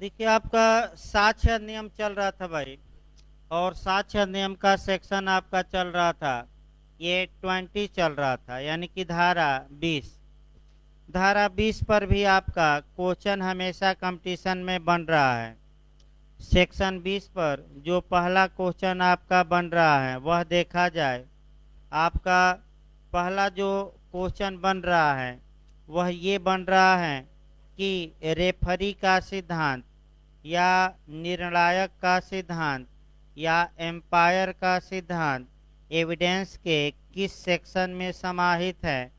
देखिए आपका साक्ष्य नियम चल रहा था भाई। और साक्ष्य नियम का सेक्शन आपका चल रहा था, ये 20 चल रहा था, यानी कि धारा 20। धारा 20 पर भी आपका क्वेश्चन हमेशा कंपटीशन में बन रहा है। सेक्शन 20 पर जो पहला क्वेश्चन आपका बन रहा है वह देखा जाए। आपका पहला जो क्वेश्चन बन रहा है वह ये बन रहा है कि रेफरी का सिद्धांत या निर्णायक का सिद्धांत या एम्पायर का सिद्धांत एविडेंस के किस सेक्शन में समाहित है।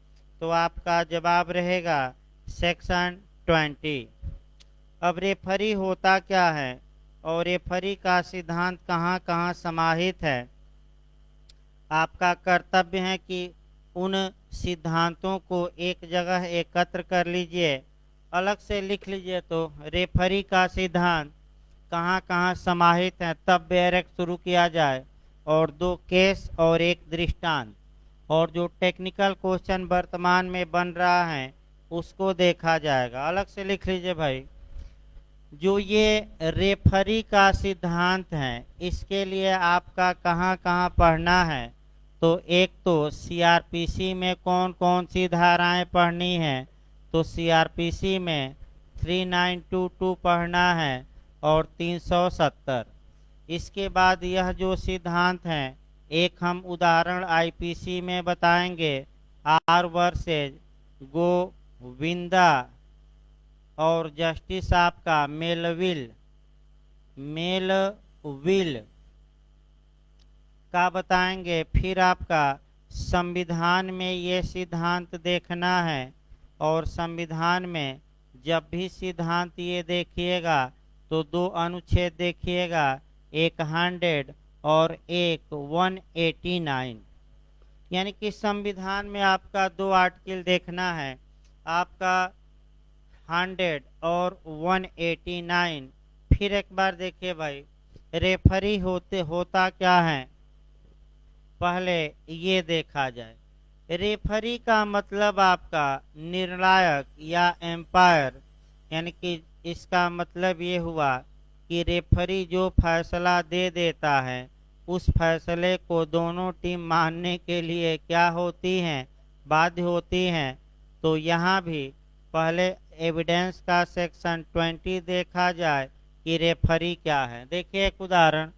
तो आपका जवाब रहेगा सेक्शन 20। अब रेफरी होता क्या है और रेफरी का सिद्धांत कहाँ कहाँ समाहित है। आपका कर्तव्य है कि उन सिद्धांतों को एक जगह एकत्र कर लीजिए, अलग से लिख लीजिए। तो रेफरी का सिद्धांत कहाँ कहाँ समाहित है तब बैरक शुरू किया जाए, और 2 केस और 1 दृष्टांत। और जो टेक्निकल क्वेश्चन वर्तमान में बन रहा है उसको देखा जाएगा। अलग से लिख लीजिए भाई। जो ये रेफरी का सिद्धांत है इसके लिए आपका कहाँ कहाँ पढ़ना है। तो एक तो सीआरपीसी में कौन कौन सी धाराएं पढ़नी है। तो सीआरपीसी में 3922 पढ़ना है और 370। इसके बाद यह जो सिद्धांत है एक हम उदाहरण आईपीसी में बताएंगे, आर वर्सेज गोविंदा और जस्टिस आपका मेलविल का बताएंगे। फिर आपका संविधान में ये सिद्धांत देखना है, और संविधान में जब भी सिद्धांत ये देखिएगा तो 2 अनुच्छेद देखिएगा, एक 100 और एक 189। यानी कि संविधान में आपका 2 आर्टिकल देखना है, आपका 100 और 189। फिर एक बार देखिए भाई, रेफरी होता क्या है पहले ये देखा जाए। रेफरी का मतलब आपका निर्णायक या एम्पायर, यानी कि इसका मतलब ये हुआ कि रेफरी जो फैसला दे देता है उस फैसले को दोनों टीम मानने के लिए क्या होती हैं, बाध्य होती हैं। तो यहाँ भी पहले एविडेंस का सेक्शन 20 देखा जाए कि रेफरी क्या है। देखिए एक उदाहरण,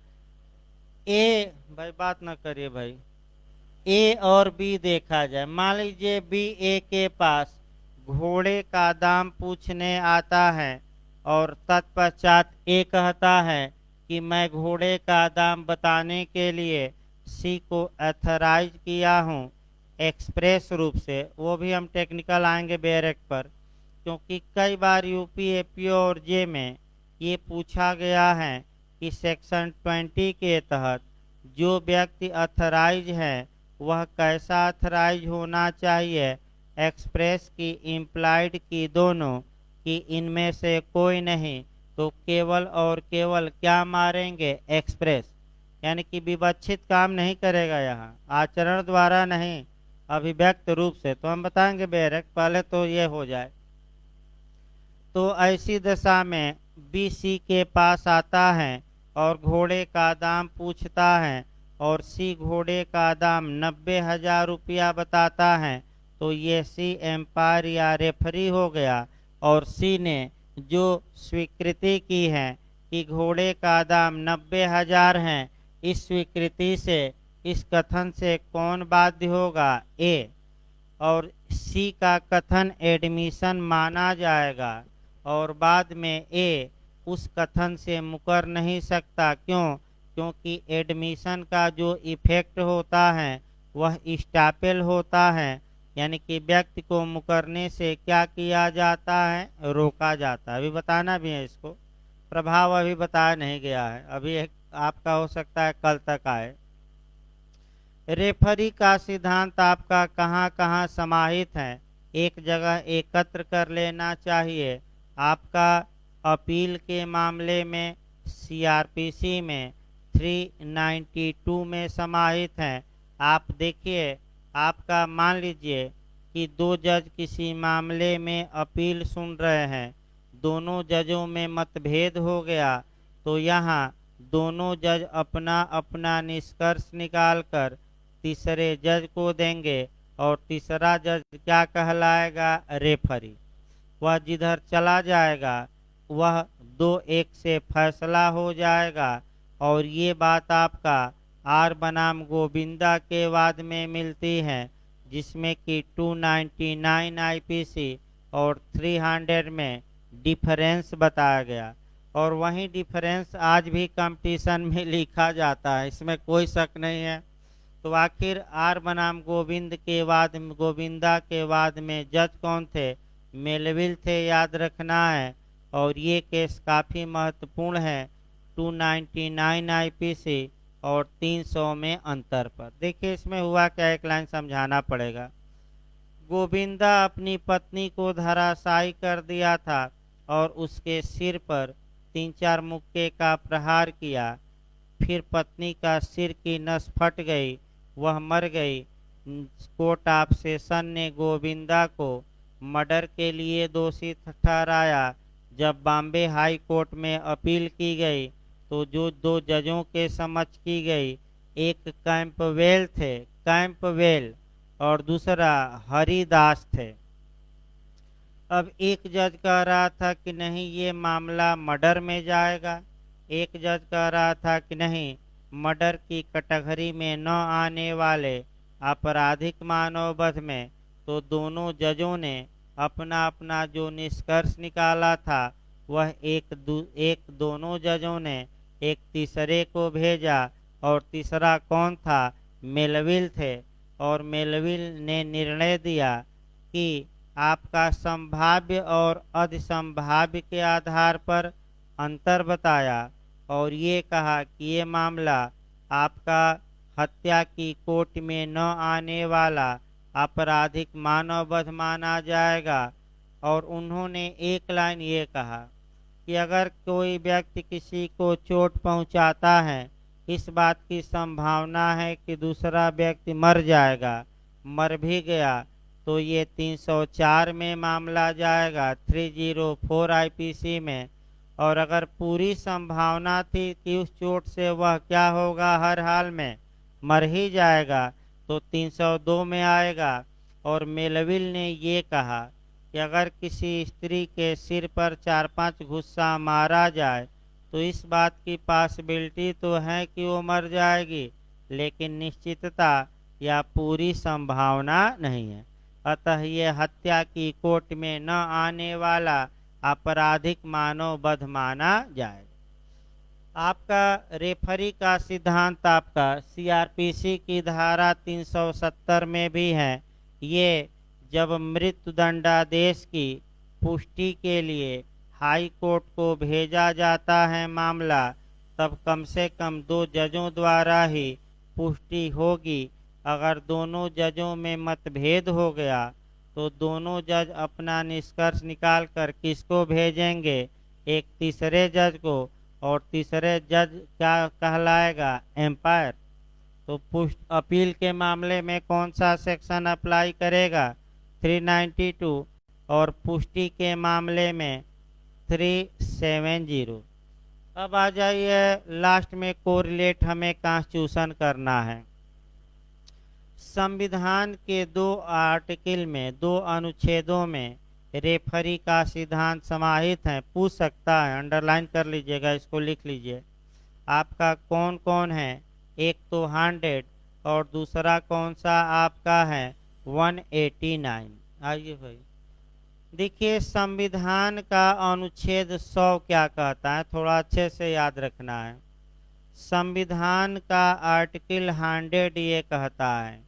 ए भाई बात ना करिए भाई, ए और बी देखा जाए। मान लीजिए बी ए के पास घोड़े का दाम पूछने आता है और तत्पश्चात ए कहता है कि मैं घोड़े का दाम बताने के लिए सी को अथराइज किया हूँ एक्सप्रेस रूप से। वो भी हम टेक्निकल आएंगे बैरक पर, क्योंकि कई बार यूपी एपी और जे में ये पूछा गया है कि सेक्शन 20 के तहत जो व्यक्ति अथराइज है वह कैसा अथराइज होना चाहिए, एक्सप्रेस की इम्प्लाइड की दोनों कि इनमें से कोई नहीं। तो केवल और केवल क्या मारेंगे, एक्सप्रेस, यानी कि विवक्षित काम नहीं करेगा, यहाँ आचरण द्वारा नहीं अभिव्यक्त रूप से। तो हम बताएंगे बैरक, पहले तो ये हो जाए। तो ऐसी दशा में बी सी के पास आता है और घोड़े का दाम पूछता है और सी घोड़े का दाम 90,000 रुपया बताता है। तो ये सी एम्पायर या रेफरी हो गया, और सी ने जो स्वीकृति की है कि घोड़े का दाम 90,000 है, इस स्वीकृति से, इस कथन से कौन बाध्य होगा, ए। और सी का कथन एडमिशन माना जाएगा, और बाद में ए उस कथन से मुकर नहीं सकता। क्यों? क्योंकि एडमिशन का जो इफेक्ट होता है वह स्टापेल होता है, यानी कि व्यक्ति को मुकरने से क्या किया जाता है, रोका जाता है। अभी बताना भी है इसको, प्रभाव अभी बताया नहीं गया है, अभी एक आपका हो सकता है कल तक आए। रेफरी का सिद्धांत आपका कहाँ कहाँ समाहित है, एक जगह एकत्र कर लेना चाहिए। आपका अपील के मामले में सीआरपीसी में 392 में समाहित है। आप देखिए, आपका मान लीजिए कि 2 जज किसी मामले में अपील सुन रहे हैं, दोनों जजों में मतभेद हो गया तो यहाँ दोनों जज अपना अपना निष्कर्ष निकालकर तीसरे जज को देंगे और तीसरा जज क्या कहलाएगा? रेफरी। वह जिधर चला जाएगा वह 2-1 से फैसला हो जाएगा। और ये बात आपका आर बनाम गोविंदा के वाद में मिलती है, जिसमें कि 299 आईपीसी और 300 में डिफरेंस बताया गया। और वही डिफरेंस आज भी कंपटीशन में लिखा जाता है, इसमें कोई शक नहीं है। तो आखिर आर बनाम गोविंदा के वाद में जज कौन थे? मेलविल थे, याद रखना है। और ये केस काफ़ी महत्वपूर्ण है 299 आईपीसी और 300 में अंतर पर। देखिए इसमें हुआ क्या, एक लाइन समझाना पड़ेगा। गोविंदा अपनी पत्नी को धराशायी कर दिया था और उसके सिर पर 3-4 मुक्के का प्रहार किया। फिर पत्नी का सिर की नस फट गई, वह मर गई। कोर्ट ऑफ सेशन ने गोविंदा को मर्डर के लिए दोषी ठहराया। जब बॉम्बे हाई कोर्ट में अपील की गई तो जो 2 जजों के समक्ष की गई, एक कैंपवेल थे, कैंपवेल, और दूसरा हरिदास थे। अब एक जज कह रहा था कि नहीं ये मामला मर्डर में जाएगा, एक जज कह रहा था कि नहीं मर्डर की कैटेगरी में न आने वाले आपराधिक मानव वध में। तो दोनों जजों ने अपना अपना जो निष्कर्ष निकाला था वह दोनों जजों ने एक तीसरे को भेजा। और तीसरा कौन था? मेलविल थे। और मेलविल ने निर्णय दिया कि आपका संभाव्य और अधिसंभाव्य के आधार पर अंतर बताया और ये कहा कि ये मामला आपका हत्या की कोर्ट में न आने वाला आपराधिक मानव वध माना जाएगा। और उन्होंने एक लाइन ये कहा कि अगर कोई व्यक्ति किसी को चोट पहुंचाता है, इस बात की संभावना है कि दूसरा व्यक्ति मर जाएगा, मर भी गया, तो ये 304 में मामला जाएगा, 304 आईपीसी में। और अगर पूरी संभावना थी कि उस चोट से वह क्या होगा, हर हाल में मर ही जाएगा, तो 302 में आएगा। और मेलविल ने ये कहा कि अगर किसी स्त्री के सिर पर 4-5 घुस्सा मारा जाए तो इस बात की पॉसिबिलिटी तो है कि वो मर जाएगी, लेकिन निश्चितता या पूरी संभावना नहीं है। अतः ये हत्या की कोर्ट में न आने वाला आपराधिक मानव वध माना जाएगा। आपका रेफरी का सिद्धांत आपका सीआरपीसी की धारा 370 में भी है। ये जब मृत्युदंडादेश की पुष्टि के लिए हाई कोर्ट को भेजा जाता है मामला, तब कम से कम 2 जजों द्वारा ही पुष्टि होगी। अगर दोनों जजों में मतभेद हो गया तो दोनों जज अपना निष्कर्ष निकालकर किसको भेजेंगे? एक तीसरे जज को। और तीसरे जज क्या कहलाएगा? एम्पायर। तो पुष्ट अपील के मामले में कौन सा सेक्शन अप्लाई करेगा? 392। और पुष्टि के मामले में 370। अब आ जाइए लास्ट में कोरिलेट हमें कॉन्स्टिट्यूशन करना है। संविधान के 2 आर्टिकल में, 2 अनुच्छेदों में रेफरी का सिद्धांत समाहित है। पूछ सकता है, अंडरलाइन कर लीजिएगा, इसको लिख लीजिए। आपका कौन कौन है? एक तो 100 और दूसरा कौन सा आपका है? 189। आइए भाई देखिए संविधान का अनुच्छेद 100 क्या कहता है, थोड़ा अच्छे से याद रखना है। संविधान का आर्टिकल 100 ये कहता है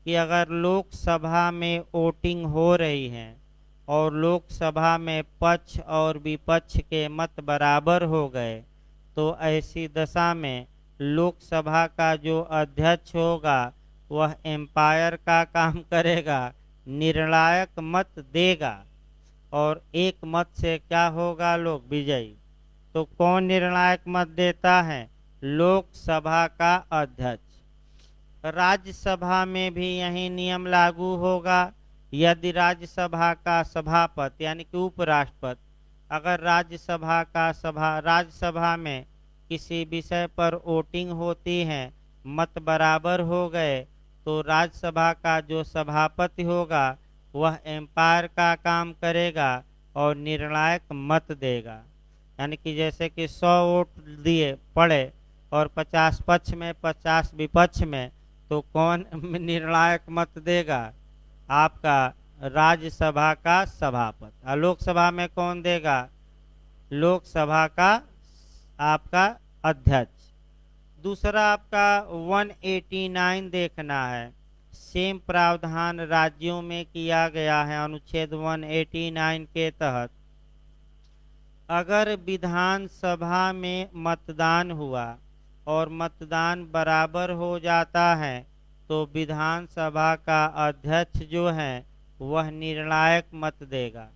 कि अगर लोकसभा में वोटिंग हो रही है और लोकसभा में पक्ष और विपक्ष के मत बराबर हो गए, तो ऐसी दशा में लोकसभा का जो अध्यक्ष होगा वह एम्पायर का काम करेगा, निर्णायक मत देगा और एक मत से क्या होगा? लोग विजयी। तो कौन निर्णायक मत देता है? लोकसभा का अध्यक्ष। राज्यसभा में भी यही नियम लागू होगा। यदि राज्यसभा का सभापति यानी कि उपराष्ट्रपति अगर राज्यसभा में किसी विषय पर वोटिंग होती है, मत बराबर हो गए, तो राज्यसभा का जो सभापति होगा वह एम्पायर का काम करेगा और निर्णायक मत देगा। यानी कि जैसे कि 100 वोट दिए पड़े और 50 पक्ष में 50 विपक्ष में, तो कौन निर्णायक मत देगा? आपका राज्यसभा का सभापति। और लोकसभा में कौन देगा? लोकसभा का आपका अध्यक्ष। दूसरा आपका 189 देखना है। सेम प्रावधान राज्यों में किया गया है अनुच्छेद 189 के तहत। अगर विधानसभा में मतदान हुआ और मतदान बराबर हो जाता है, तो विधानसभा का अध्यक्ष जो है वह निर्णायक मत देगा।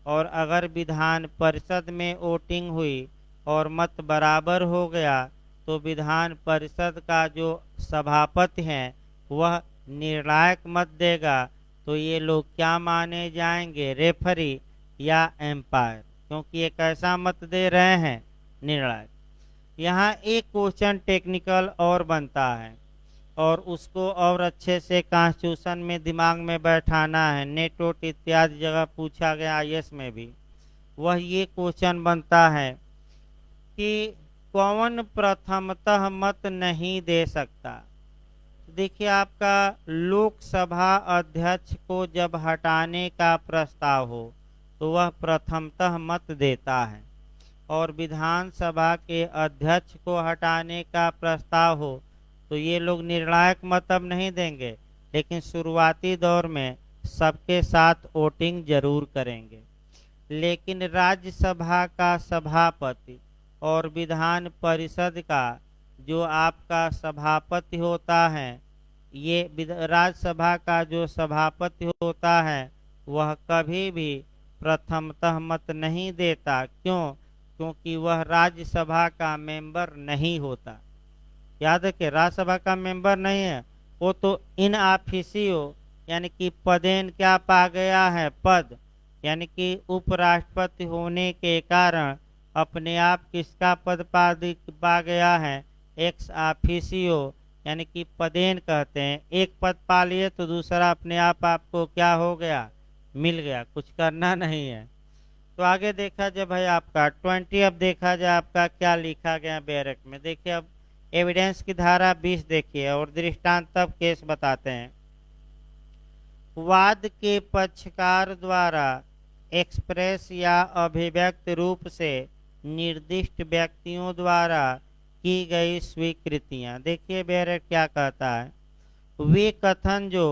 और अगर विधान परिषद में वोटिंग हुई और मत बराबर हो गया, तो विधान परिषद का जो सभापति है वह निर्णायक मत देगा। तो ये लोग क्या माने जाएंगे? रेफरी या एम्पायर, क्योंकि ये कैसा मत दे रहे हैं? निर्णायक। यहाँ एक क्वेश्चन टेक्निकल और बनता है और उसको और अच्छे से कॉन्स्टिट्यूशन में दिमाग में बैठाना है। नेट वोट इत्यादि जगह पूछा गया, आईएएस में भी। वह ये क्वेश्चन बनता है कि कौन प्रथमतः मत नहीं दे सकता? देखिए, आपका लोकसभा अध्यक्ष को जब हटाने का प्रस्ताव हो तो वह प्रथमतः मत देता है, और विधानसभा के अध्यक्ष को हटाने का प्रस्ताव हो तो ये लोग निर्णायक मत अब नहीं देंगे, लेकिन शुरुआती दौर में सबके साथ वोटिंग जरूर करेंगे। लेकिन राज्यसभा का सभापति और विधान परिषद का जो आपका सभापति होता है, ये राज्यसभा का जो सभापति होता है वह कभी भी प्रथमतः मत नहीं देता। क्यों? क्योंकि वह राज्यसभा का मेंबर नहीं होता। याद है कि राज्यसभा का मेंबर नहीं है, वो तो इन ऑफिसियो यानी कि पदेन क्या पा गया है? पद, यानी कि उपराष्ट्रपति होने के कारण अपने आप किसका पद पा गया है? एक्स ऑफिसियो, यानी कि पदेन कहते हैं। एक पद पा लिए तो दूसरा अपने आप आपको क्या हो गया? मिल गया, कुछ करना नहीं है। तो आगे देखा जाए भाई आपका 20, अब देखा जाए आपका क्या लिखा गया बैरक में। देखिए, अब एविडेंस की धारा 20 देखिए और दृष्टांत तब केस बताते हैं। वाद के पक्षकार द्वारा एक्सप्रेस या अभिव्यक्त रूप से निर्दिष्ट व्यक्तियों द्वारा की गई स्वीकृतियां। देखिए बैरक क्या कहता है, वे कथन जो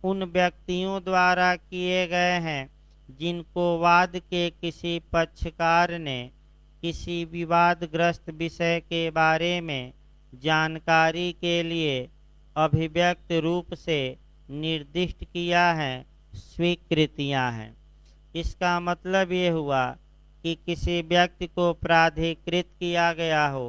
उन व्यक्तियों द्वारा किए गए हैं जिनको वाद के किसी पक्षकार ने किसी विवादग्रस्त विषय के बारे में जानकारी के लिए अभिव्यक्त रूप से निर्दिष्ट किया है, स्वीकृतियां हैं। इसका मतलब ये हुआ कि किसी व्यक्ति को प्राधिकृत किया गया हो,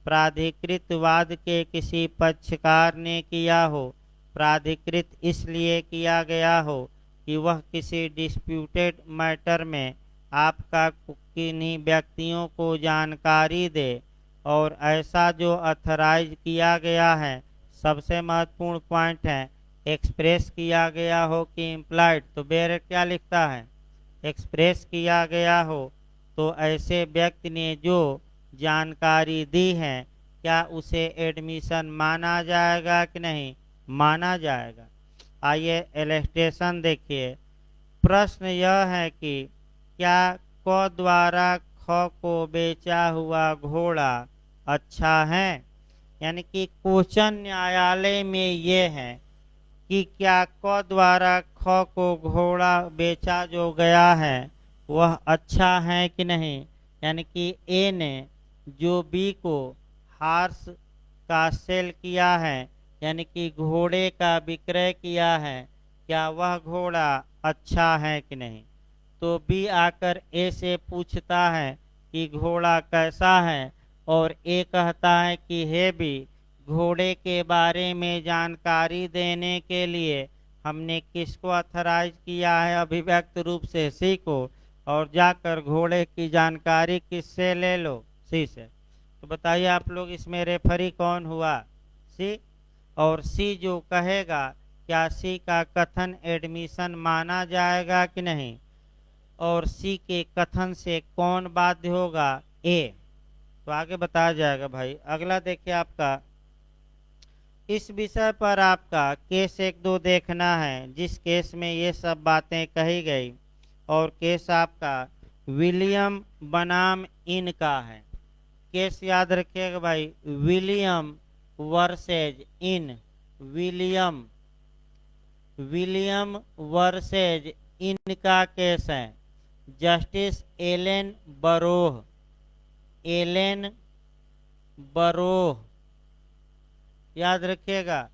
प्राधिकृत वाद के किसी पक्षकार ने किया हो। प्राधिकृत इसलिए किया गया हो कि वह किसी डिस्प्यूटेड मैटर में आपका किन्हीं व्यक्तियों को जानकारी दे, और ऐसा जो अथराइज किया गया है, सबसे महत्वपूर्ण पॉइंट है, एक्सप्रेस किया गया हो कि इम्प्लाइड। तो बेर क्या लिखता है? एक्सप्रेस किया गया हो। तो ऐसे व्यक्ति ने जो जानकारी दी है, क्या उसे एडमिशन माना जाएगा कि नहीं माना जाएगा? आइए इलस्ट्रेशन देखिए। प्रश्न यह है कि क्या क द्वारा ख को बेचा हुआ घोड़ा अच्छा है? यानी कि क्वेश्चन न्यायालय में ये है कि क्या क द्वारा ख को घोड़ा बेचा जो गया है वह अच्छा है कि नहीं? यानी कि ए ने जो बी को हार्स का सेल किया है, यानी कि घोड़े का विक्रय किया है, क्या वह घोड़ा अच्छा है कि नहीं? तो बी आकर ए से पूछता है कि घोड़ा कैसा है, और ए कहता है कि हे बी, घोड़े के बारे में जानकारी देने के लिए हमने किसको अथराइज किया है? अभिव्यक्त रूप से सी को। और जाकर घोड़े की जानकारी किससे ले लो? सी से। तो बताइए आप लोग, इसमें रेफरी कौन हुआ? सी। और सी जो कहेगा, क्या सी का कथन एडमिशन माना जाएगा कि नहीं? और सी के कथन से कौन बाध्य होगा? ए। तो आगे बताया जाएगा भाई। अगला देखिए आपका, इस विषय पर आपका केस 1-2 देखना है, जिस केस में ये सब बातें कही गई। और केस आपका विलियम बनाम इन का है। केस याद रखिएगा भाई, विलियम वर्सेज इन। विलियम विलियम वर्सेज इन का केस है। जस्टिस एलेन बरोह, एलेन बरोह, याद रखिएगा।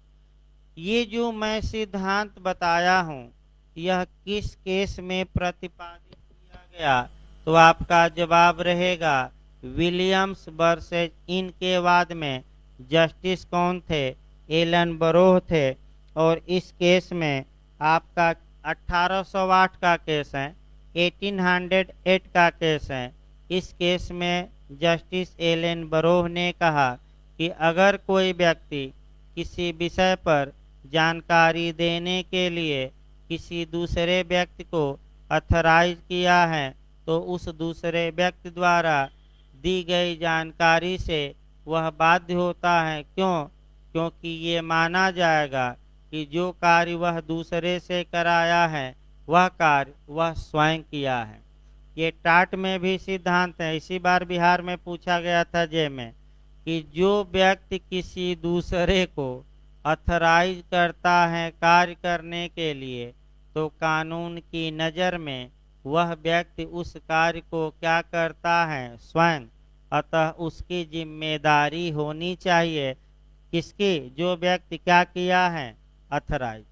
ये जो मैं सिद्धांत बताया हूँ, यह किस केस में प्रतिपादित किया गया? तो आपका जवाब रहेगा विलियम्स वर्सेज इन के बाद में जस्टिस कौन थे? एलन बरोह थे। और इस केस में आपका 1808 का केस है, 1808 का केस है। इस केस में जस्टिस एलन बरोह ने कहा कि अगर कोई व्यक्ति किसी विषय पर जानकारी देने के लिए किसी दूसरे व्यक्ति को अथराइज किया है, तो उस दूसरे व्यक्ति द्वारा दी गई जानकारी से वह बाध्य होता है। क्यों? क्योंकि ये माना जाएगा कि जो कार्य वह दूसरे से कराया है, वह कार्य वह स्वयं किया है। ये टाट में भी सिद्धांत है। इसी बार बिहार में पूछा गया था जे में, कि जो व्यक्ति किसी दूसरे को अथराइज करता है कार्य करने के लिए, तो कानून की नज़र में वह व्यक्ति उस कार्य को क्या करता है? स्वयं। अतः उसकी जिम्मेदारी होनी चाहिए। किसकी? जो व्यक्ति क्या किया है? अथराइज।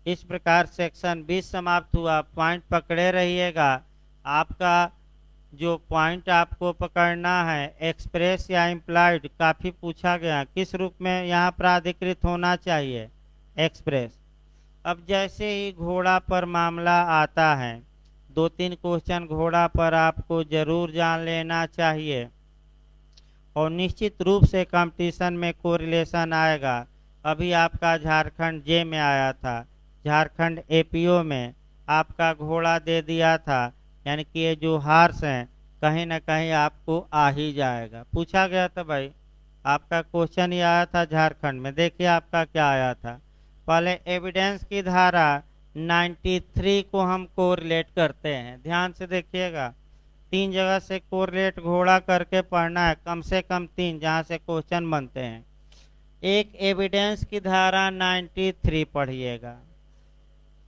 इस प्रकार सेक्शन 20 समाप्त हुआ। पॉइंट पकड़े रहिएगा। आपका जो पॉइंट आपको पकड़ना है, एक्सप्रेस या इम्प्लाइड, काफ़ी पूछा गया, किस रूप में यहाँ प्राधिकृत होना चाहिए? एक्सप्रेस। अब जैसे ही घोड़ा पर मामला आता है, 2-3 क्वेश्चन घोड़ा पर आपको जरूर जान लेना चाहिए। और निश्चित रूप से कंपटीशन में कोरिलेशन आएगा। अभी आपका झारखंड जे में आया था, झारखंड एपीओ में आपका घोड़ा दे दिया था, यानी कि ये जो हार्स हैं कहीं ना कहीं आपको आ ही जाएगा। पूछा गया था भाई, आपका क्वेश्चन ही आया था झारखंड में। देखिए आपका क्या आया था। पहले एविडेंस की धारा 93 को हम कोरिलेट करते हैं। ध्यान से देखिएगा, 3 जगह से कोरिलेट घोड़ा करके पढ़ना है, कम से कम 3, जहाँ से क्वेश्चन बनते हैं। एक एविडेंस की धारा 93 पढ़िएगा।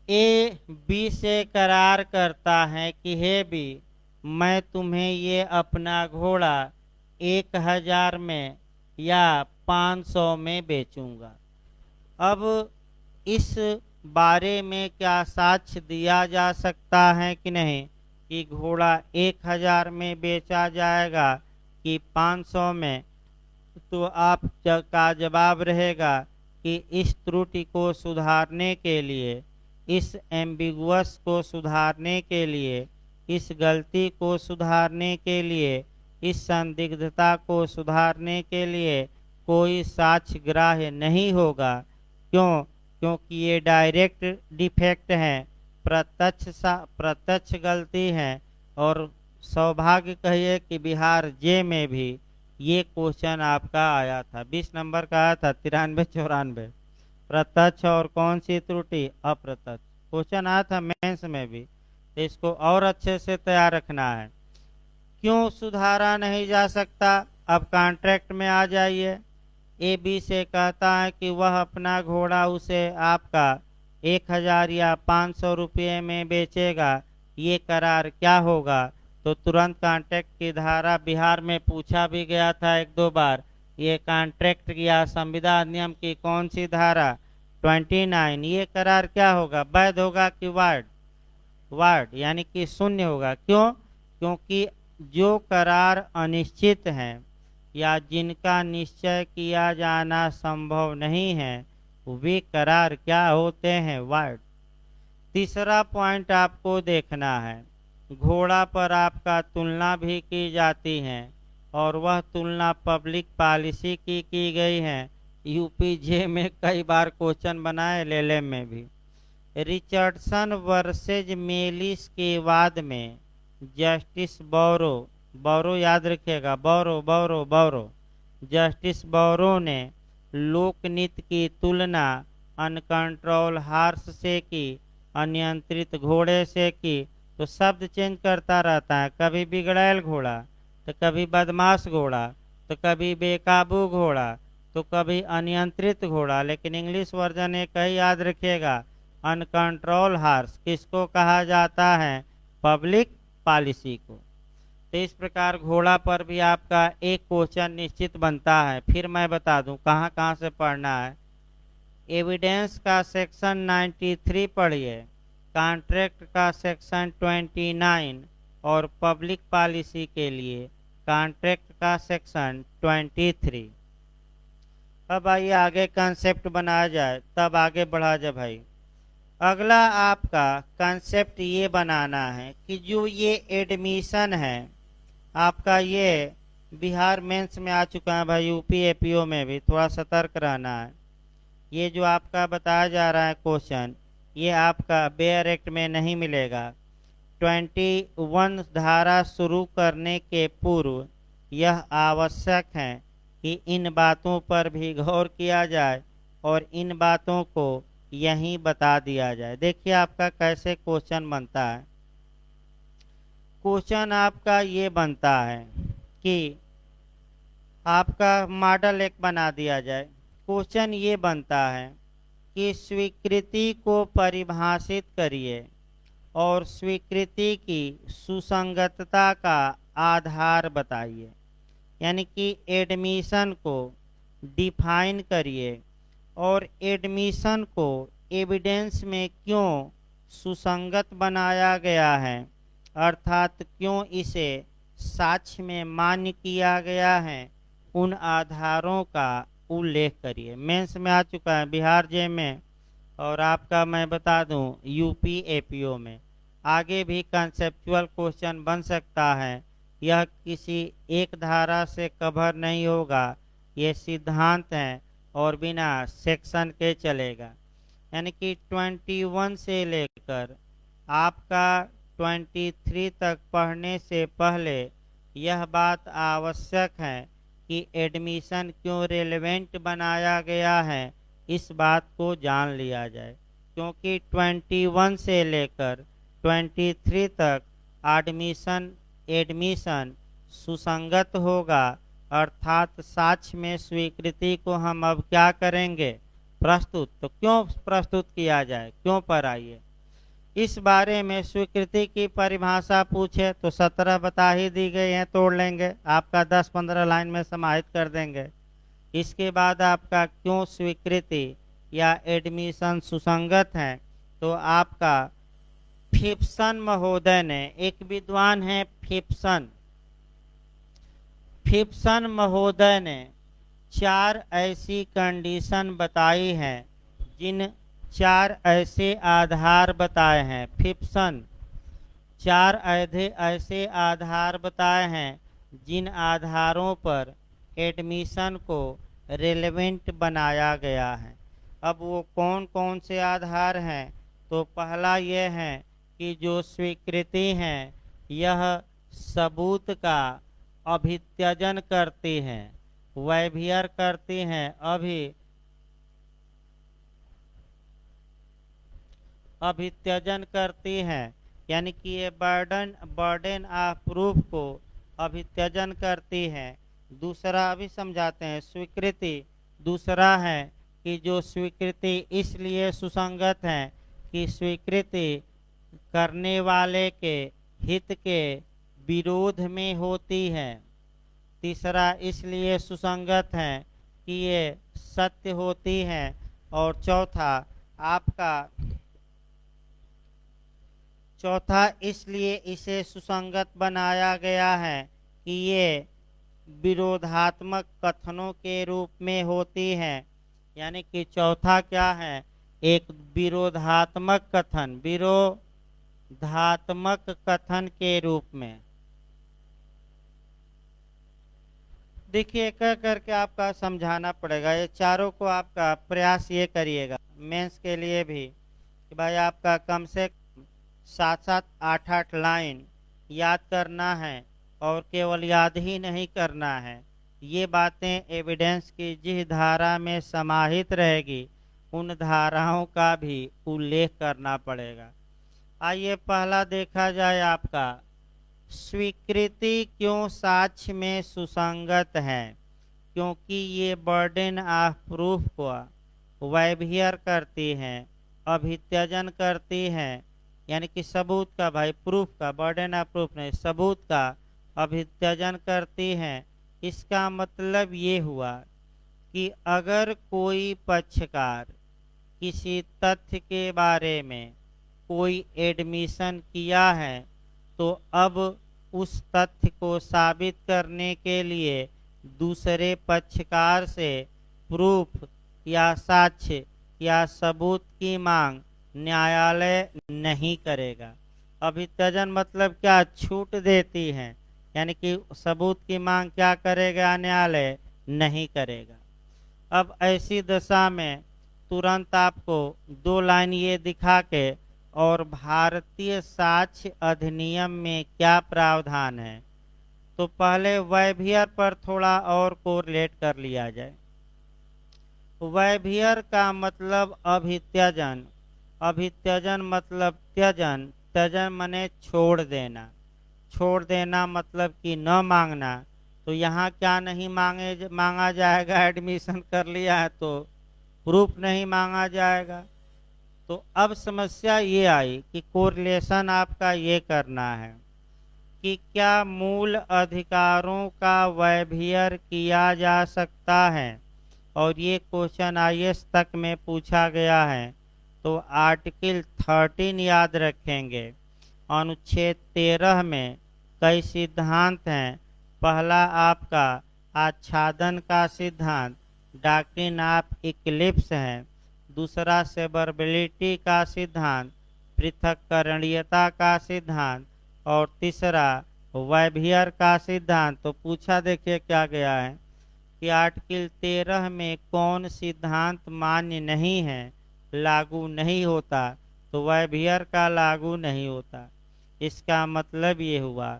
ए बी से करार करता है कि हे बी, मैं तुम्हें ये अपना घोड़ा 1000 में या 500 में बेचूंगा। अब इस बारे में क्या साक्ष्य दिया जा सकता है कि नहीं, कि घोड़ा 1000 में बेचा जाएगा कि 500 में? तो आपका जवाब रहेगा कि इस त्रुटि को सुधारने के लिए, इस एम्बिगुअस को सुधारने के लिए, इस गलती को सुधारने के लिए, इस संदिग्धता को सुधारने के लिए कोई साक्ष्य ग्राह्य नहीं होगा। क्यों? क्योंकि ये डायरेक्ट डिफेक्ट है, प्रत्यक्ष गलती है। और सौभाग्य कहिए कि बिहार जे में भी ये क्वेश्चन आपका आया था, 20 नंबर का आया था, 93-94। प्रत्यक्ष और कौन सी त्रुटि? अप्रत्यक्ष। क्वेश्चन आया था मेंस में भी, तो इसको और अच्छे से तैयार रखना है। क्यों सुधारा नहीं जा सकता? अब कॉन्ट्रैक्ट में आ जाइए। ए बी से कहता है कि वह अपना घोड़ा उसे आपका 1000 या 500 रुपये में बेचेगा। ये करार क्या होगा? तो तुरंत कॉन्ट्रैक्ट की धारा बिहार में पूछा भी गया था 1-2 बार। ये कॉन्ट्रैक्ट या संविदा अधिनियम की कौन सी धारा? 29। ये करार क्या होगा? वैध होगा कि वार्ड? वार्ड, यानी कि शून्य होगा। क्यों? क्योंकि जो करार अनिश्चित हैं या जिनका निश्चय किया जाना संभव नहीं है, वे करार क्या होते हैं? वार्ड। तीसरा पॉइंट आपको देखना है, घोड़ा पर आपका तुलना भी की जाती है और वह तुलना पब्लिक पॉलिसी की गई है। यूपीजे में कई बार क्वेश्चन बनाए, लेले में भी। रिचर्डसन वर्सेज मेलिस के वाद में जस्टिस बोरो, बोरो याद रखिएगा, बोरो बोरो बोरो, जस्टिस बोरो ने लोकनीति की तुलना अनकंट्रोल हार्स से की, अनियंत्रित घोड़े से की। तो शब्द चेंज करता रहता है, कभी बिगड़ैल घोड़ा, तो कभी बदमाश घोड़ा, तो कभी बेकाबू घोड़ा, तो कभी अनियंत्रित घोड़ा। लेकिन इंग्लिश वर्जन एक ही याद रखिएगा, अनकंट्रोल हार्स किसको कहा जाता है? पब्लिक पॉलिसी को। तो इस प्रकार घोड़ा पर भी आपका एक क्वेश्चन निश्चित बनता है। फिर मैं बता दूं कहाँ कहाँ से पढ़ना है। एविडेंस का सेक्शन 93 पढ़िए, कॉन्ट्रैक्ट का सेक्शन 29 और पब्लिक पॉलिसी के लिए कॉन्ट्रैक्ट का सेक्शन 23। अब आइए आगे कंसेप्ट बनाया जाए, तब आगे बढ़ा जाए भाई। अगला आपका कंसेप्ट ये बनाना है कि जो ये एडमिशन है आपका, ये बिहार मेंस में आ चुका है भाई, यूपी एपीओ में भी थोड़ा सतर्क रहना है। ये जो आपका बताया जा रहा है क्वेश्चन, ये आपका बेयर एक्ट में नहीं मिलेगा। 21 धारा शुरू करने के पूर्व यह आवश्यक है कि इन बातों पर भी गौर किया जाए और इन बातों को यहीं बता दिया जाए। देखिए आपका कैसे क्वेश्चन बनता है। क्वेश्चन आपका ये बनता है कि आपका मॉडल एक बना दिया जाए। क्वेश्चन ये बनता है कि स्वीकृति को परिभाषित करिए और स्वीकृति की सुसंगतता का आधार बताइए। यानी कि एडमिशन को डिफाइन करिए और एडमिशन को एविडेंस में क्यों सुसंगत बनाया गया है, अर्थात क्यों इसे साक्ष्य में मान्य किया गया है, उन आधारों का उल्लेख करिए। मेंस में आ चुका है बिहार जे में, और आपका मैं बता दूं यूपी एपीओ में। आगे भी कंसेप्चुअल क्वेश्चन बन सकता है। यह किसी एक धारा से कवर नहीं होगा, ये सिद्धांत है और बिना सेक्शन के चलेगा। यानी कि 21 से लेकर आपका 23 तक पढ़ने से पहले यह बात आवश्यक है कि एडमिशन क्यों रेलेवेंट बनाया गया है, इस बात को जान लिया जाए। क्योंकि 21 से लेकर 23 तक एडमिशन सुसंगत होगा, अर्थात साक्ष्य में स्वीकृति को हम अब क्या करेंगे? प्रस्तुत। तो क्यों प्रस्तुत किया जाए, क्यों पर आइए। इस बारे में स्वीकृति की परिभाषा पूछे तो 17 बता ही दी गई है, तोड़ लेंगे, आपका 10-15 लाइन में समाहित कर देंगे। इसके बाद आपका क्यों स्वीकृति या एडमिशन सुसंगत है, तो आपका फिप्सन महोदय ने, एक विद्वान है फिप्सन महोदय ने 4 ऐसी कंडीशन बताई हैं, जिन 4 ऐसे आधार बताए हैं। फिप्सन 4 ऐसे आधार बताए हैं जिन आधारों पर एडमिशन को रेलेवेंट बनाया गया है। अब वो कौन कौन से आधार हैं? तो पहला ये है कि जो स्वीकृति है यह सबूत का अभित्यजन करती हैं, वैभियर करती हैं, अभित्यजन करती हैं। यानी कि ये बर्डन ऑफ प्रूफ को अभित्यजन करती है। दूसरा अभी समझाते हैं स्वीकृति। दूसरा है कि जो स्वीकृति इसलिए सुसंगत है कि स्वीकृति करने वाले के हित के विरोध में होती है। तीसरा इसलिए सुसंगत है कि ये सत्य होती है। और चौथा इसलिए इसे सुसंगत बनाया गया है कि ये विरोधात्मक कथनों के रूप में होती है। यानी कि चौथा क्या है? एक विरोधात्मक कथन, धात्मक कथन के रूप में। देखिए एक एक करके आपका समझाना पड़ेगा, ये चारों को आपका प्रयास ये करिएगा मेंस के लिए भी कि भाई आपका कम से 7-7 8-8 लाइन याद करना है और केवल याद ही नहीं करना है, ये बातें एविडेंस की जिस धारा में समाहित रहेगी उन धाराओं का भी उल्लेख करना पड़ेगा। आइए पहला देखा जाए आपका, स्वीकृति क्यों साक्ष्य में सुसंगत है? क्योंकि ये बर्डन ऑफ प्रूफ को वैभियर करती है, अभित्यजन करती है, यानी कि सबूत का, भाई प्रूफ का, बर्डन ऑफ प्रूफ नहीं, सबूत का अभित्यजन करती है। इसका मतलब ये हुआ कि अगर कोई पक्षकार किसी तथ्य के बारे में कोई एडमिशन किया है तो अब उस तथ्य को साबित करने के लिए दूसरे पक्षकार से प्रूफ या साक्ष्य या सबूत की मांग न्यायालय नहीं करेगा। अभित्यजन मतलब क्या? छूट देती है, यानी कि सबूत की मांग क्या करेगा? न्यायालय नहीं करेगा। अब ऐसी दशा में तुरंत आपको 2 लाइन ये दिखा के और भारतीय साक्ष्य अधिनियम में क्या प्रावधान है, तो पहले वैभियर पर थोड़ा और कोरिलेट कर लिया जाए। वैभियर का मतलब अभित्यजन, अभित्यजन मतलब त्यजन, त्यजन माने छोड़ देना, छोड़ देना मतलब कि न मांगना। तो यहाँ क्या नहीं मांगा जाएगा? एडमिशन कर लिया है तो प्रूफ नहीं मांगा जाएगा। तो अब समस्या ये आई कि कोरिलेशन आपका ये करना है कि क्या मूल अधिकारों का वैभियर किया जा सकता है, और ये क्वेश्चन IAS तक में पूछा गया है। तो आर्टिकल 13 याद रखेंगे, अनुच्छेद 13 में कई सिद्धांत हैं। पहला आपका आच्छादन का सिद्धांत, डॉक्ट्रिन ऑफ इक्लिप्स है। दूसरा सेबरबिलिटी का सिद्धांत, पृथक्करणीयता का सिद्धांत, और तीसरा वैभियर का सिद्धांत। तो पूछा देखिए क्या गया है कि आर्टिकल 13 में कौन सिद्धांत मान्य नहीं है, लागू नहीं होता, तो वैभियर का लागू नहीं होता। इसका मतलब ये हुआ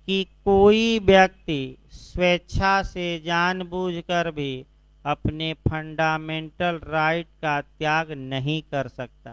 कि कोई व्यक्ति स्वेच्छा से जानबूझकर भी अपने फंडामेंटल राइट का त्याग नहीं कर सकता।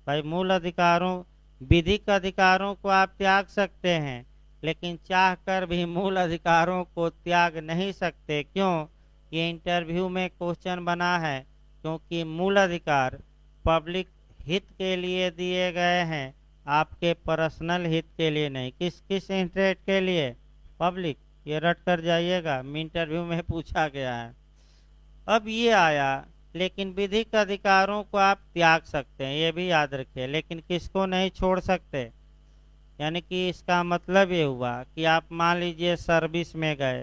भाई मूल अधिकारों, विधिक अधिकारों को आप त्याग सकते हैं, लेकिन चाहकर भी मूल अधिकारों को त्याग नहीं सकते। क्यों? ये इंटरव्यू में क्वेश्चन बना है, क्योंकि मूल अधिकार पब्लिक हित के लिए दिए गए हैं, आपके पर्सनल हित के लिए नहीं। किस किस इंटरेस्ट के लिए? पब्लिक। ये रट कर जाइएगा, इंटरव्यू में पूछा गया है। अब ये आया, लेकिन विधिक अधिकारों को आप त्याग सकते हैं, ये भी याद रखिए, लेकिन किसको नहीं छोड़ सकते? यानी कि इसका मतलब ये हुआ कि आप मान लीजिए सर्विस में गए,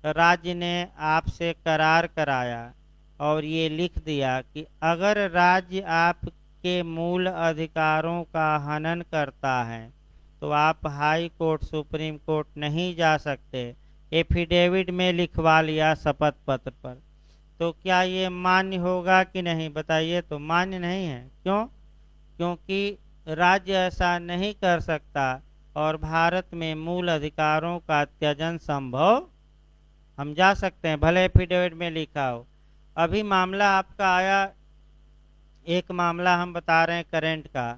राज्य ने आपसे करार कराया और ये लिख दिया कि अगर राज्य आपके मूल अधिकारों का हनन करता है तो आप हाई कोर्ट, सुप्रीम कोर्ट नहीं जा सकते। एफिडेविट में लिखवा लिया शपथ पत्र पर, तो क्या ये मान्य होगा कि नहीं? बताइए। तो मान्य नहीं है। क्यों? क्योंकि राज्य ऐसा नहीं कर सकता और भारत में मूल अधिकारों का त्यजन संभव। हम जा सकते हैं, भले एफिडेविट में लिखा हो। अभी मामला आपका आया, एक मामला हम बता रहे हैं करंट का,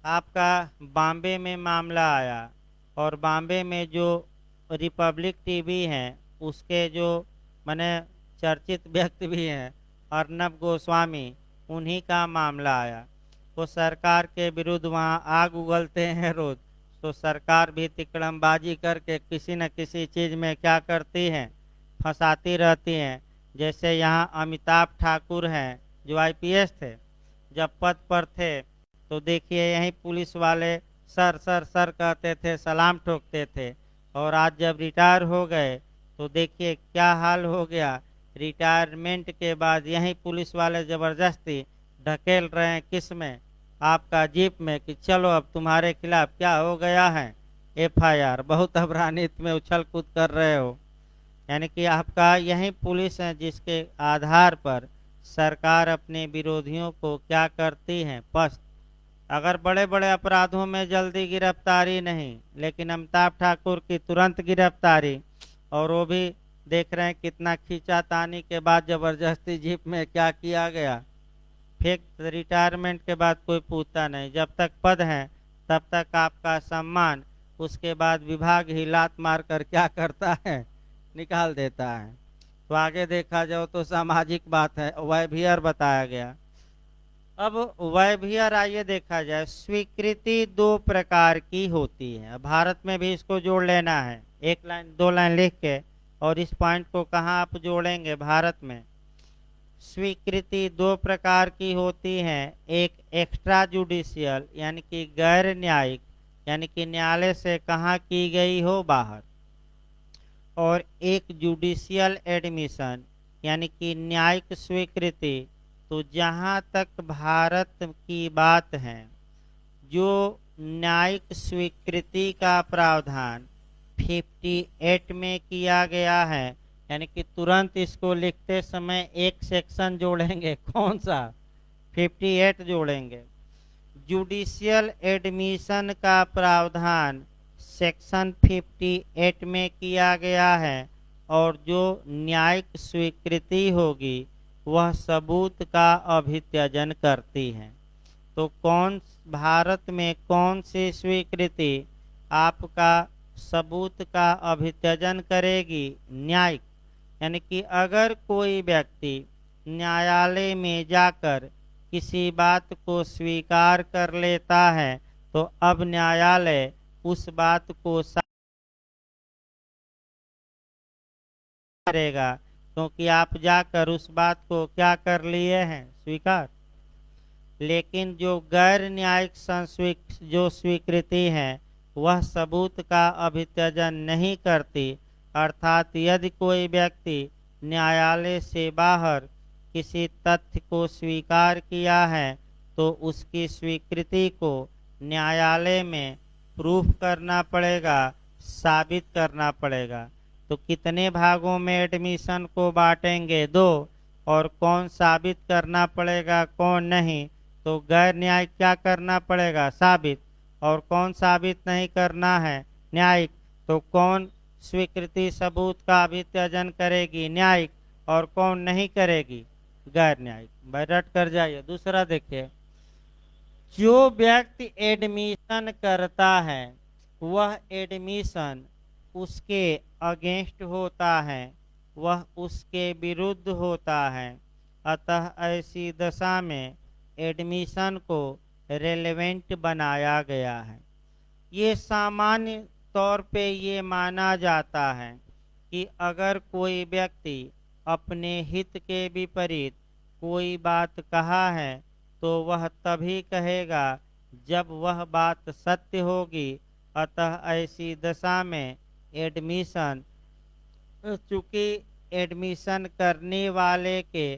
आपका बॉम्बे में मामला आया, और बॉम्बे में जो रिपब्लिक टीवी है उसके जो माने चर्चित व्यक्ति भी हैं अर्नब गोस्वामी, उन्हीं का मामला आया। वो सरकार के विरुद्ध वहाँ आग उगलते हैं रोज, तो सरकार भी तिकड़मबाजी करके किसी न किसी चीज़ में क्या करती है? फंसाती रहती हैं। जैसे यहाँ अमिताभ ठाकुर हैं जो IPS थे, जब पद पर थे तो देखिए यहीं पुलिस वाले सर सर सर कहते थे, सलाम ठोकते थे, और आज जब रिटायर हो गए तो देखिए क्या हाल हो गया। रिटायरमेंट के बाद यहीं पुलिस वाले ज़बरदस्ती ढकेल रहे हैं, किस में? आपका जीप में कि चलो अब तुम्हारे खिलाफ क्या हो गया है, एफआईआर। बहुत अपराधित में उछल कूद कर रहे हो। यानी कि आपका यही पुलिस है जिसके आधार पर सरकार अपने विरोधियों को क्या करती है, पस्त। अगर बड़े बड़े अपराधों में जल्दी गिरफ्तारी नहीं, लेकिन अमिताभ ठाकुर की तुरंत गिरफ्तारी, और वो भी देख रहे हैं कितना खींचातानी के बाद जबरदस्ती जीप में क्या किया गया। फिर रिटायरमेंट के बाद कोई पूछता नहीं, जब तक पद है तब तक आपका सम्मान, उसके बाद विभाग ही लात मार कर क्या करता है, निकाल देता है। तो आगे देखा जाओ तो सामाजिक बात है, वायभियर बताया गया। अब वायभियर आइए देखा जाए। स्वीकृति दो प्रकार की होती है, भारत में भी इसको जोड़ लेना है, एक लाइन दो लाइन लिख के, और इस पॉइंट को कहाँ आप जोड़ेंगे, भारत में। स्वीकृति दो प्रकार की होती है, एक एक्स्ट्रा जुडिशियल यानी कि गैर न्यायिक, यानी कि न्यायालय से कहाँ की गई हो, बाहर, और एक जुडिशियल एडमिशन यानी कि न्यायिक स्वीकृति। तो जहाँ तक भारत की बात है, जो न्यायिक स्वीकृति का प्रावधान 58 में किया गया है, यानी कि तुरंत इसको लिखते समय एक सेक्शन जोड़ेंगे, कौन सा, 58 जोड़ेंगे। जुडिशियल एडमिशन का प्रावधान सेक्शन 58 में किया गया है, और जो न्यायिक स्वीकृति होगी वह सबूत का अभित्यजन करती है। तो कौन, भारत में कौन सी स्वीकृति आपका सबूत का अभित्यजन करेगी, न्यायिक। यानी कि अगर कोई व्यक्ति न्यायालय में जाकर किसी बात को स्वीकार कर लेता है, तो अब न्यायालय उस बात को करेगा, क्योंकि आप जाकर उस बात को क्या कर लिए हैं, स्वीकार। लेकिन जो गैर न्यायिक जो स्वीकृति है वह सबूत का अभित्यजन नहीं करती। अर्थात यदि कोई व्यक्ति न्यायालय से बाहर किसी तथ्य को स्वीकार किया है, तो उसकी स्वीकृति को न्यायालय में प्रूफ करना पड़ेगा, साबित करना पड़ेगा। तो कितने भागों में एडमिशन को बांटेंगे, दो, और कौन साबित करना पड़ेगा कौन नहीं, तो गैर न्यायिक क्या करना पड़ेगा, साबित, और कौन साबित नहीं करना है, न्यायिक। तो कौन स्वीकृति सबूत का अभित्यजन करेगी, न्यायिक, और कौन नहीं करेगी, गैर न्यायिक। भाई रट कर जाइए। दूसरा देखिए, जो व्यक्ति एडमिशन करता है वह एडमिशन उसके अगेंस्ट होता है, वह उसके विरुद्ध होता है। अतः ऐसी दशा में एडमिशन को रेलेवेंट बनाया गया है। ये सामान्य तौर पे ये माना जाता है कि अगर कोई व्यक्ति अपने हित के विपरीत कोई बात कहा है, तो वह तभी कहेगा जब वह बात सत्य होगी। अतः ऐसी दशा में एडमिशन, चूंकि एडमिशन करने वाले के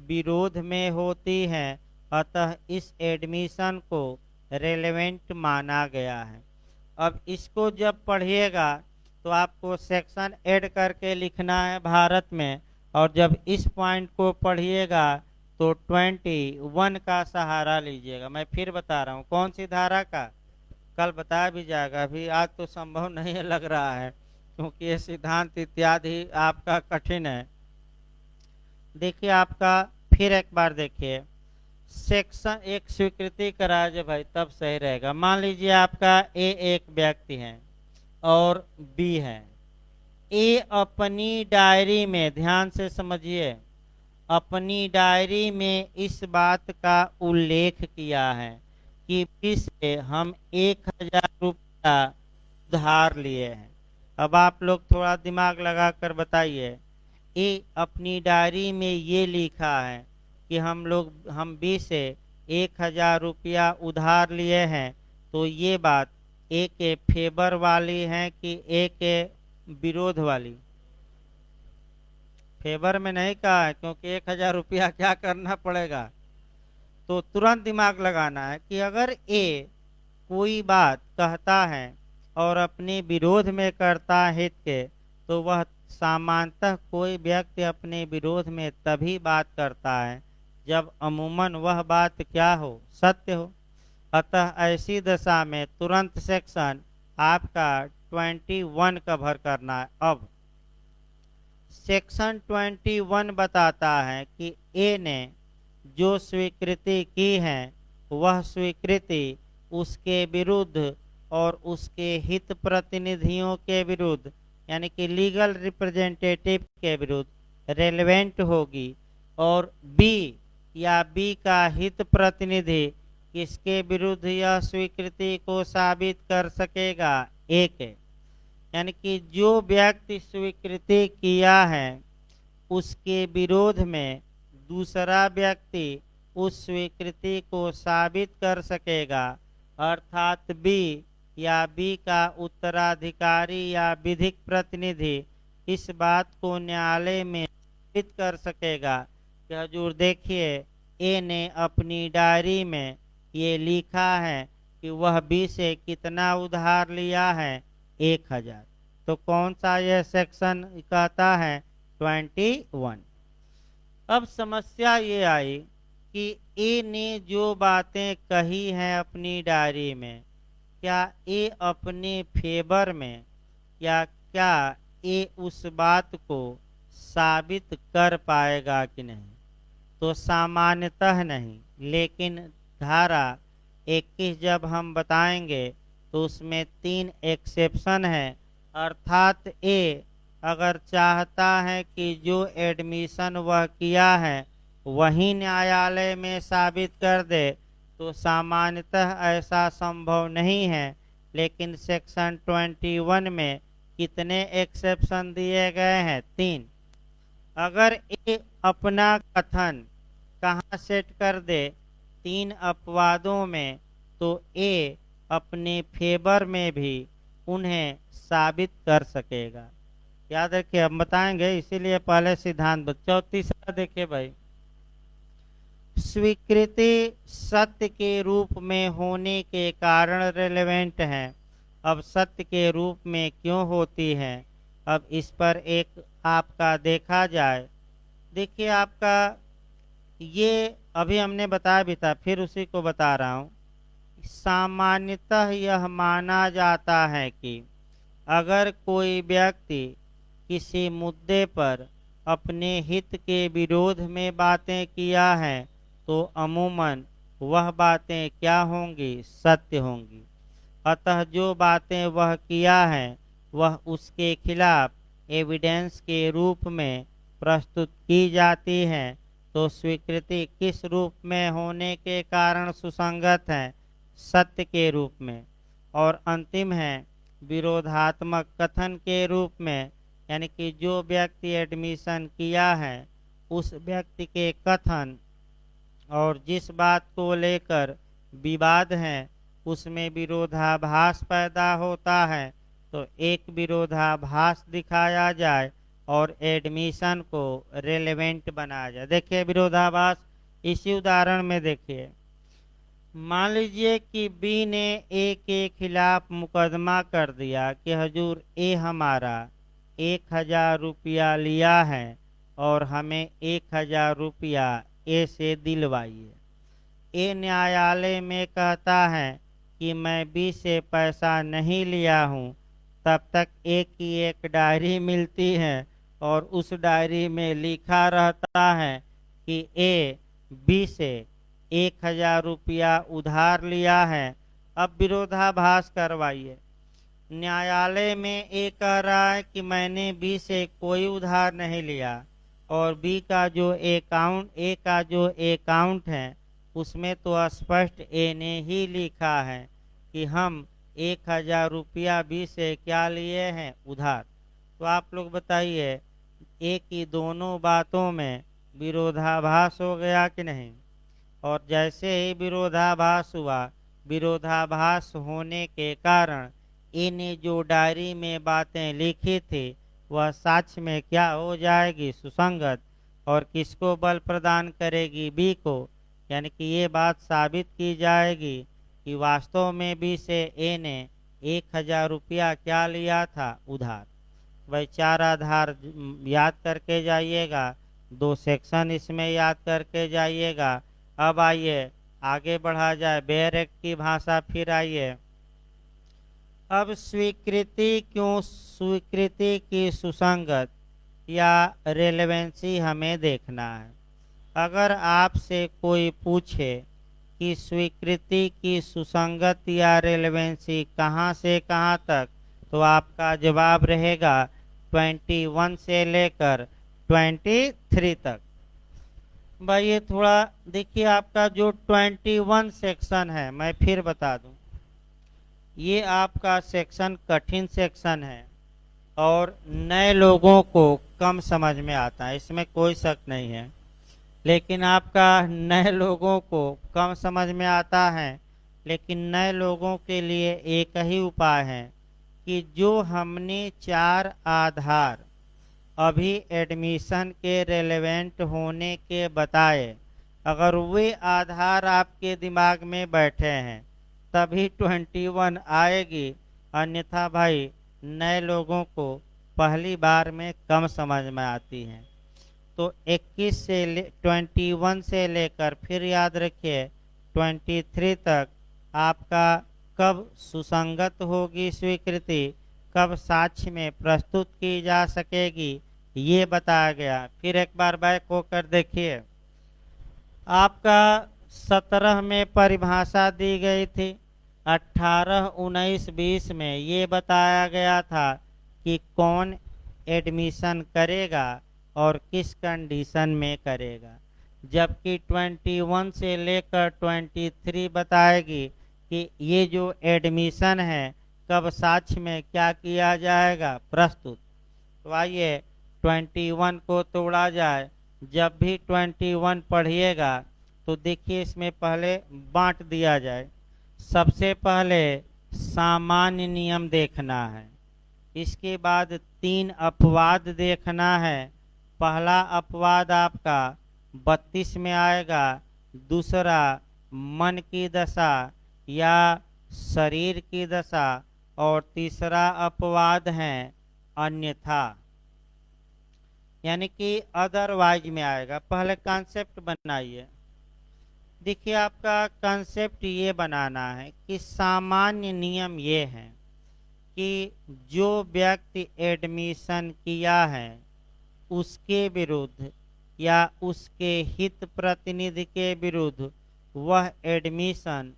विरोध में होती है, अतः इस एडमिशन को रेलेवेंट माना गया है। अब इसको जब पढ़िएगा तो आपको सेक्शन ऐड करके लिखना है भारत में, और जब इस पॉइंट को पढ़िएगा तो 21 का सहारा लीजिएगा। मैं फिर बता रहा हूँ कौन सी धारा का, कल बताया भी जाएगा, अभी आज तो संभव नहीं लग रहा है क्योंकि ये सिद्धांत इत्यादि आपका कठिन है। देखिए आपका फिर एक बार देखिए, सेक्शन एक स्वीकृति करा जाए भाई तब सही रहेगा। मान लीजिए आपका ए एक व्यक्ति है और बी है। ए अपनी डायरी में, ध्यान से समझिए, अपनी डायरी में इस बात का उल्लेख किया है कि बी से हम 1000 रुपया उधार लिए हैं। अब आप लोग थोड़ा दिमाग लगा कर बताइए, ए अपनी डायरी में ये लिखा है कि हम बी से 1000 रुपया उधार लिए हैं, तो ये बात ए के फेवर वाली है कि ए के विरोध वाली, फेवर में नहीं कहा है, क्योंकि 1000 रुपया क्या करना पड़ेगा, तो तुरंत दिमाग लगाना है कि अगर ए कोई बात कहता है और अपने विरोध में करता है हित के, तो वह सामान्यतः कोई व्यक्ति अपने विरोध में तभी बात करता है जब अमूमन वह बात क्या हो, सत्य हो। अतः ऐसी दशा में तुरंत सेक्शन आपका 21 कवर करना है। अब सेक्शन 21 बताता है कि ए ने जो स्वीकृति की है वह स्वीकृति उसके विरुद्ध और उसके हित प्रतिनिधियों के विरुद्ध, यानी कि लीगल रिप्रेजेंटेटिव के विरुद्ध रेलेवेंट होगी, और बी या बी का हित प्रतिनिधि किसके विरुद्ध यह स्वीकृति को साबित कर सकेगा, ए के। यानी कि जो व्यक्ति स्वीकृति किया है उसके विरोध में दूसरा व्यक्ति उस स्वीकृति को साबित कर सकेगा, अर्थात बी या बी का उत्तराधिकारी या विधिक प्रतिनिधि इस बात को न्यायालय में साबित कर सकेगा कि हजूर देखिए, ए ने अपनी डायरी में ये लिखा है कि वह बी से कितना उधार लिया है, 1000। तो कौन सा यह सेक्शन कहता है, 21। अब समस्या ये आई कि ए ने जो बातें कही हैं अपनी डायरी में, क्या ए अपने फेवर में, या क्या ए उस बात को साबित कर पाएगा कि नहीं। तो सामान्यतः नहीं, लेकिन धारा 21 जब हम बताएंगे तो उसमें 3 एक्सेप्शन है। अर्थात ए अगर चाहता है कि जो एडमिशन वह किया है वही न्यायालय में साबित कर दे, तो सामान्यतः ऐसा संभव नहीं है। लेकिन सेक्शन 21 में कितने एक्सेप्शन दिए गए हैं, 3। अगर ए अपना कथन कहाँ सेट कर दे, 3 अपवादों में, तो ए अपने फेवर में भी उन्हें साबित कर सकेगा। याद रखिए, हम बताएंगे, इसीलिए पहले सिद्धांत। 34 देखिए भाई, स्वीकृति सत्य के रूप में होने के कारण रेलेवेंट है। अब सत्य के रूप में क्यों होती है, अब इस पर एक आपका देखा जाए। देखिए, आपका ये अभी हमने बताया भी था, फिर उसी को बता रहा हूँ। सामान्यतः यह माना जाता है कि अगर कोई व्यक्ति किसी मुद्दे पर अपने हित के विरोध में बातें किया है तो अमूमन वह बातें क्या होंगी, सत्य होंगी। अतः जो बातें वह किया है वह उसके खिलाफ एविडेंस के रूप में प्रस्तुत की जाती है। तो स्वीकृति किस रूप में होने के कारण सुसंगत है, सत्य के रूप में। और अंतिम है विरोधात्मक कथन के रूप में, यानी कि जो व्यक्ति एडमिशन किया है उस व्यक्ति के कथन और जिस बात को लेकर विवाद है उसमें विरोधाभास पैदा होता है, तो एक विरोधाभास दिखाया जाए और एडमिशन को रेलेवेंट बनाया जाए। देखिए विरोधाभास इसी उदाहरण में देखिए, मान लीजिए कि बी ने ए के खिलाफ मुकदमा कर दिया कि हजूर ए हमारा 1000 रुपया लिया है और हमें 1000 रुपया ए से दिलवाइए। ए न्यायालय में कहता है कि मैं बी से पैसा नहीं लिया हूँ। तब तक ए की एक डायरी मिलती है और उस डायरी में लिखा रहता है कि ए बी से 1000 रुपया उधार लिया है। अब विरोधाभास करवाइए। न्यायालय में ए कह रहा है कि मैंने बी से कोई उधार नहीं लिया, और बी का जो अकाउंट है उसमें तो स्पष्ट ए ने ही लिखा है कि हम 1000 रुपया बी से क्या लिए हैं, उधार। तो आप लोग बताइए, ए की दोनों बातों में विरोधाभास हो गया कि नहीं। और जैसे ही विरोधाभास हुआ, विरोधाभास होने के कारण ए ने जो डायरी में बातें लिखी थी वह साक्ष्य में क्या हो जाएगी, सुसंगत। और किसको बल प्रदान करेगी, बी को। यानी कि ये बात साबित की जाएगी कि वास्तव में बी से ए ने 1000 रुपया क्या लिया था, उधार। भाई 4 आधार याद करके जाइएगा, 2 सेक्शन इसमें याद करके जाइएगा। अब आइए आगे बढ़ा जाए, बेरेक की भाषा फिर आइए। अब स्वीकृति की सुसंगत या रेलेवेंसी हमें देखना है। अगर आपसे कोई पूछे कि स्वीकृति की सुसंगत या रेलेवेंसी कहाँ से कहाँ तक, तो आपका जवाब रहेगा 21 से लेकर 23 तक। भाई ये थोड़ा देखिए, आपका जो 21 सेक्शन है, मैं फिर बता दूं, ये आपका सेक्शन कठिन सेक्शन है और नए लोगों को कम समझ में आता है, इसमें कोई शक नहीं है। लेकिन आपका नए लोगों को कम समझ में आता है, लेकिन नए लोगों के लिए एक ही उपाय है कि जो हमने 4 आधार अभी एडमिशन के रेलेवेंट होने के बताए, अगर वे आधार आपके दिमाग में बैठे हैं तभी 21 आएगी, अन्यथा भाई नए लोगों को पहली बार में कम समझ में आती है। तो 21 से लेकर फिर याद रखिए 23 तक आपका कब सुसंगत होगी स्वीकृति, कब साक्ष्य में प्रस्तुत की जा सकेगी, ये बताया गया। फिर एक बार बैक होकर देखिए, आपका 17 में परिभाषा दी गई थी, 18, 19, 20 में ये बताया गया था कि कौन एडमिशन करेगा और किस कंडीशन में करेगा, जबकि 21 से लेकर 23 बताएगी कि ये जो एडमिशन है कब साक्ष्य में क्या किया जाएगा, प्रस्तुत। तो आइए 21 को तोड़ा जाए। जब भी 21 पढ़िएगा तो देखिए इसमें पहले बांट दिया जाए। सबसे पहले सामान्य नियम देखना है, इसके बाद 3 अपवाद देखना है। पहला अपवाद आपका 32 में आएगा, दूसरा मन की दशा या शरीर की दशा, और तीसरा अपवाद है अन्यथा, यानी कि अदरवाइज में आएगा। पहले कॉन्सेप्ट बनाइए। देखिए आपका कॉन्सेप्ट ये बनाना है कि सामान्य नियम ये है कि जो व्यक्ति एडमिशन किया है उसके विरुद्ध या उसके हित प्रतिनिधि के विरुद्ध वह एडमिशन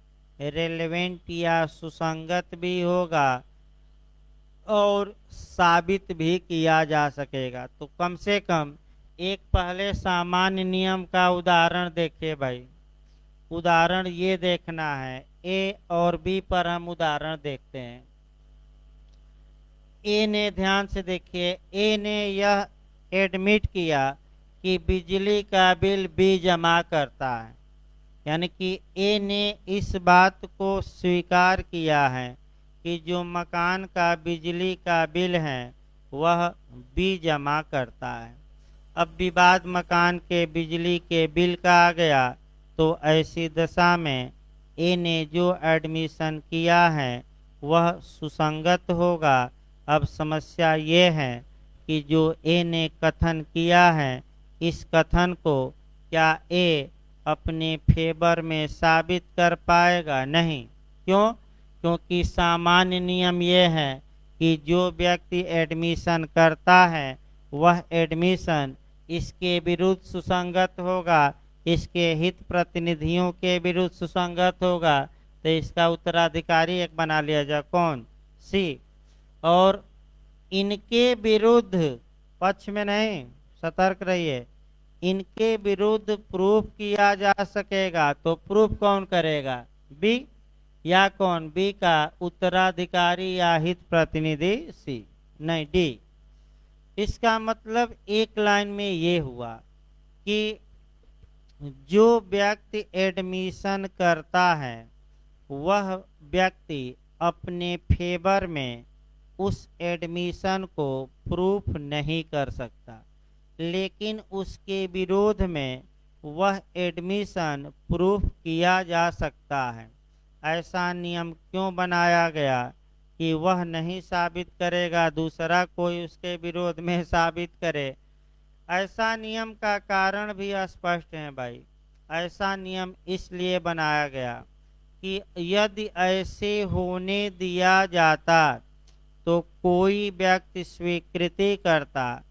रेलेवेंट या सुसंगत भी होगा और साबित भी किया जा सकेगा। तो कम से कम एक पहले सामान्य नियम का उदाहरण देखिए भाई। उदाहरण ये देखना है, ए और बी पर हम उदाहरण देखते हैं। ए ने, ध्यान से देखिए, ए ने यह एडमिट किया कि बिजली का बिल बी जमा करता है, यानी कि ए ने इस बात को स्वीकार किया है कि जो मकान का बिजली का बिल है वह बी जमा करता है। अब विवाद मकान के बिजली के बिल का आ गया, तो ऐसी दशा में ए ने जो एडमिशन किया है वह सुसंगत होगा। अब समस्या ये है कि जो ए ने कथन किया है, इस कथन को क्या ए अपने फेवर में साबित कर पाएगा? नहीं। क्यों? क्योंकि सामान्य नियम ये है कि जो व्यक्ति एडमिशन करता है वह एडमिशन इसके विरुद्ध सुसंगत होगा, इसके हित प्रतिनिधियों के विरुद्ध सुसंगत होगा। तो इसका उत्तराधिकारी एक बना लिया जाए, कौन? सी। और इनके विरुद्ध, पक्ष में नहीं, सतर्क रहिए, इनके विरुद्ध प्रूफ किया जा सकेगा। तो प्रूफ कौन करेगा? बी। या कौन? बी का उत्तराधिकारी या हित प्रतिनिधि सी, नहीं डी। इसका मतलब एक लाइन में ये हुआ कि जो व्यक्ति एडमिशन करता है वह व्यक्ति अपने फेवर में उस एडमिशन को प्रूफ नहीं कर सकता, लेकिन उसके विरोध में वह एडमिशन प्रूफ किया जा सकता है। ऐसा नियम क्यों बनाया गया कि वह नहीं साबित करेगा, दूसरा कोई उसके विरोध में साबित करे। ऐसा नियम का कारण भी स्पष्ट है भाई। ऐसा नियम इसलिए बनाया गया कि यदि ऐसे होने दिया जाता तो कोई व्यक्ति स्वीकृति करता,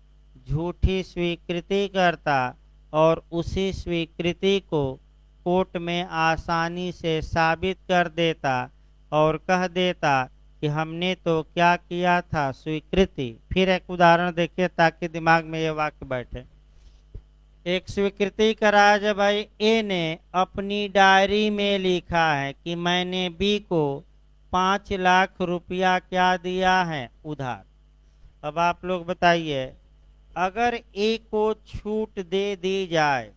झूठी स्वीकृति करता और उसी स्वीकृति को कोर्ट में आसानी से साबित कर देता और कह देता कि हमने तो क्या किया था, स्वीकृति। फिर एक उदाहरण देखिए ताकि दिमाग में ये वाक्य बैठे। एक स्वीकृति कराया जब भाई ए ने अपनी डायरी में लिखा है कि मैंने बी को 5 लाख रुपया क्या दिया है, उधार। अब आप लोग बताइए, अगर ए को छूट दे दी जाए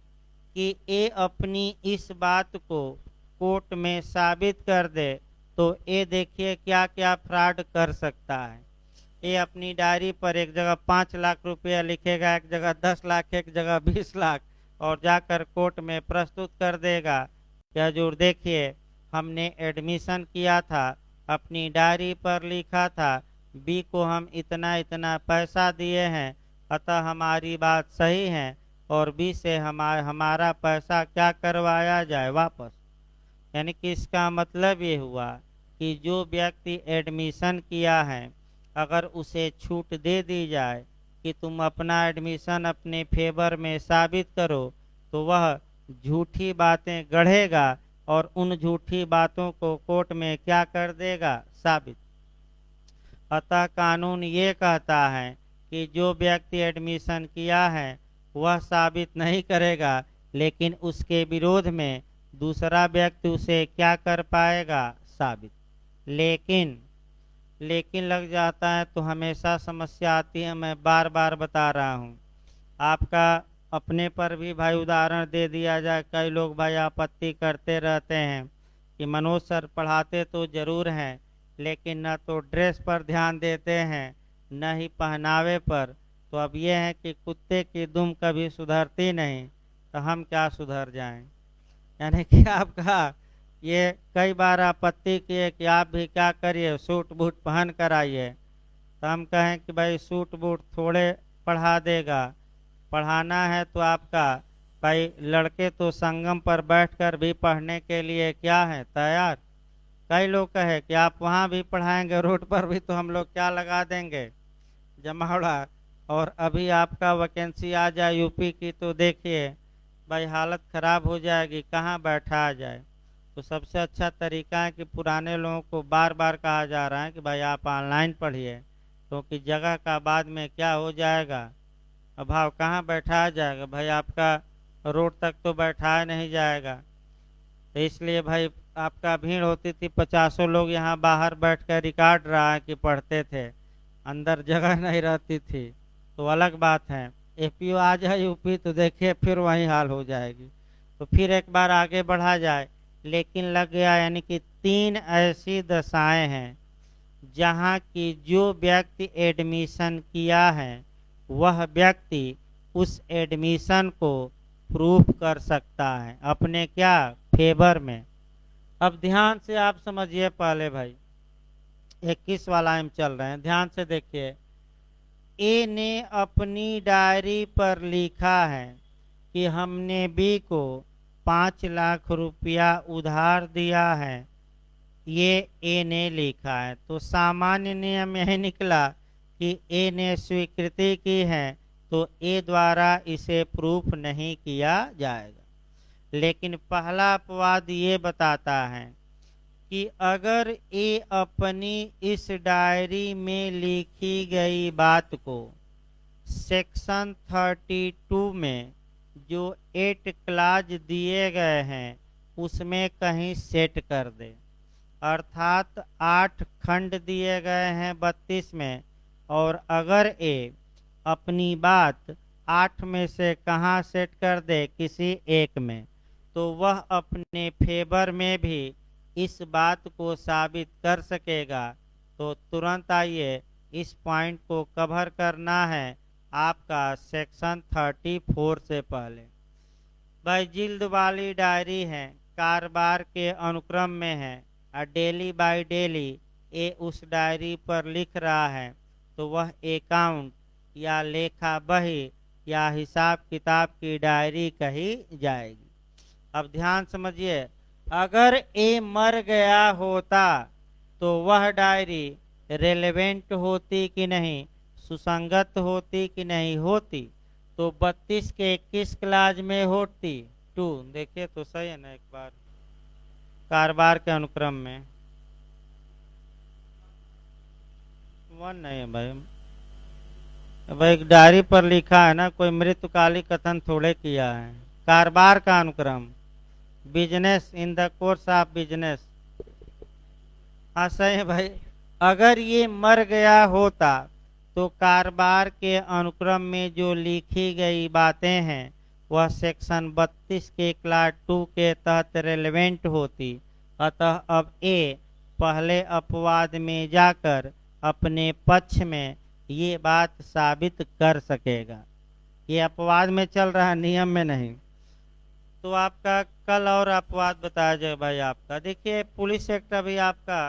कि ए अपनी इस बात को कोर्ट में साबित कर दे, तो ए देखिए क्या क्या फ्रॉड कर सकता है। ये अपनी डायरी पर एक जगह 5 लाख रुपया लिखेगा, एक जगह 10 लाख, एक जगह 20 लाख, और जाकर कोर्ट में प्रस्तुत कर देगा कि हजूर देखिए हमने एडमिशन किया था, अपनी डायरी पर लिखा था बी को हम इतना इतना पैसा दिए हैं, अतः हमारी बात सही है और बी से हमारा पैसा क्या करवाया जाए, वापस। यानी कि इसका मतलब ये हुआ कि जो व्यक्ति एडमिशन किया है, अगर उसे छूट दे दी जाए कि तुम अपना एडमिशन अपने फेवर में साबित करो, तो वह झूठी बातें गढ़ेगा और उन झूठी बातों को कोर्ट में क्या कर देगा, साबित। अतः कानून ये कहता है कि जो व्यक्ति एडमिशन किया है वह साबित नहीं करेगा, लेकिन उसके विरोध में दूसरा व्यक्ति उसे क्या कर पाएगा, साबित। लेकिन लग जाता है तो हमेशा समस्या आती है। मैं बार बार बता रहा हूँ, आपका अपने पर भी भाई उदाहरण दे दिया जाए। कई लोग भाई आपत्ति करते रहते हैं कि मनोज सर पढ़ाते तो जरूर हैं, लेकिन न तो ड्रेस पर ध्यान देते हैं न ही पहनावे पर। तो अब यह है कि कुत्ते की दुम कभी सुधरती नहीं, तो हम क्या सुधर जाएं। यानी कि आपका ये कई बार आपत्ति किए कि आप भी क्या करिए, सूट बूट पहन कर आइए। तो हम कहें कि भाई सूट बूट थोड़े पढ़ा देगा, पढ़ाना है तो आपका भाई लड़के तो संगम पर बैठकर भी पढ़ने के लिए क्या है, तैयार। कई लोग कहे कि आप वहाँ भी पढ़ाएंगे, रोड पर भी तो हम लोग क्या लगा देंगे, जमावड़ा। और अभी आपका वैकेंसी आ जाए यूपी की तो देखिए भाई हालत ख़राब हो जाएगी, कहाँ बैठा जाए। तो सबसे अच्छा तरीका है कि पुराने लोगों को बार बार कहा जा रहा है कि भाई आप ऑनलाइन पढ़िए, क्योंकि जगह का बाद में क्या हो जाएगा, अभाव, कहाँ बैठाया जाएगा भाई, आपका रोड तक तो बैठाया नहीं जाएगा। तो इसलिए भाई आपका भीड़ होती थी, 50 लोग यहाँ बाहर बैठकर रिकॉर्ड रहा है कि पढ़ते थे, अंदर जगह नहीं रहती थी। तो अलग बात है, एपीओ आ जाए यूपी तो देखिए फिर वही हाल हो जाएगी। तो फिर एक बार आगे बढ़ा जाए, लेकिन लग गया। यानी कि 3 ऐसी दशाएं हैं जहाँ की जो व्यक्ति एडमिशन किया है वह व्यक्ति उस एडमिशन को प्रूफ कर सकता है अपने क्या, फेवर में। अब ध्यान से आप समझिए, पहले भाई 21 वाला हम चल रहे हैं, ध्यान से देखिए। ए ने अपनी डायरी पर लिखा है कि हमने बी को 5 लाख रुपया उधार दिया है, ये ए ने लिखा है। तो सामान्य नियम यही निकला कि ए ने स्वीकृति की है तो ए द्वारा इसे प्रूफ नहीं किया जाएगा। लेकिन पहला अपवाद ये बताता है कि अगर ए अपनी इस डायरी में लिखी गई बात को सेक्शन 32 में जो 8 क्लाज दिए गए हैं उसमें कहीं सेट कर दे, अर्थात 8 खंड दिए गए हैं 32 में, और अगर ए अपनी बात 8 में से कहाँ सेट कर दे, किसी एक में, तो वह अपने फेवर में भी इस बात को साबित कर सकेगा। तो तुरंत आइए इस पॉइंट को कवर करना है आपका सेक्शन 34 से पहले। भाई जिल्द वाली डायरी है, कारोबार के अनुक्रम में है और डेली बाय डेली ये उस डायरी पर लिख रहा है, तो वह अकाउंट या लेखा बही या हिसाब किताब की डायरी कही जाएगी। अब ध्यान समझिए, अगर ए मर गया होता तो वह डायरी रेलेवेंट होती कि नहीं, सुसंगत होती कि नहीं होती, तो 32 के किस क्लाज में होती? 2। देखिए तो सही है ना, एक बार कारोबार के अनुक्रम में 1 नहीं है भाई। भाई एक डायरी पर लिखा है ना, कोई मृतकाली कथन थोड़े किया है। कारोबार का अनुक्रम, business, in the course of business. हाँ सही है भाई। अगर ये मर गया होता तो कारोबार के अनुक्रम में जो लिखी गई बातें हैं वह सेक्शन 32 के क्लास 2 के तहत रेलेवेंट होती। अतः अब ए पहले अपवाद में जाकर अपने पक्ष में ये बात साबित कर सकेगा। ये अपवाद में चल रहा है, नियम में नहीं। तो आपका कल और अपवाद बताया जाए भाई। आपका देखिए पुलिस एक्ट अभी आपका